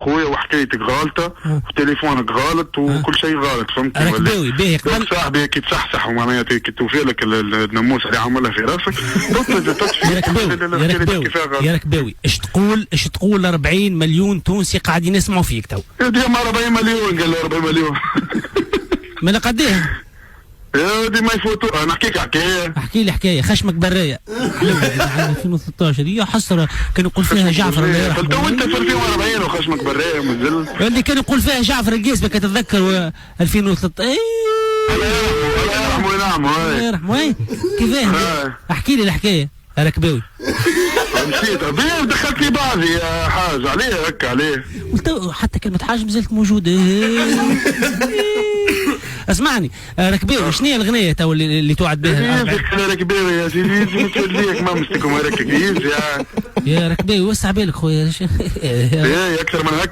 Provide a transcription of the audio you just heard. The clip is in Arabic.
خويا وحكايتك غالطه وتليفونك غلط وكل شيء غلط، فهمتني ولا؟ ركباوي باهي قبل صاحبي كي تصحصح ومعناها كي توفي لك الناموس اللي عملها في راسك يا ركباوي اش تقول 40 مليون تونسي قاعدين يسمعوا فيك تو؟ ديما 40 مليون قال له 40 مليون من قديه؟ دي ما يفوتوا. نحكيك حكايه، احكي لي حكايه خشمك برايه 2013 يا حسره كان يقول فيها جعفر الله يرحمه. تو انت في 2040 وخشمك برايه مازال اللي كان يقول فيها جعفر القيسبك تتذكر 2013. الله يرحمه وينعمه. الله يرحمه كيفاه؟ احكي لي الحكايه يا ركباوي. نسيت دخلت لي بعضي يا حاج عليه هكا عليه حتى كلمه حاج مازالت موجوده. اسمعني ركباوي شنو هي الغنية تو اللي توعد بها؟ يا ركباوي يا سيدي توليك ما مستكم هكاك يا ركباوي وسع بالك خويا. ايه اكثر من هكا.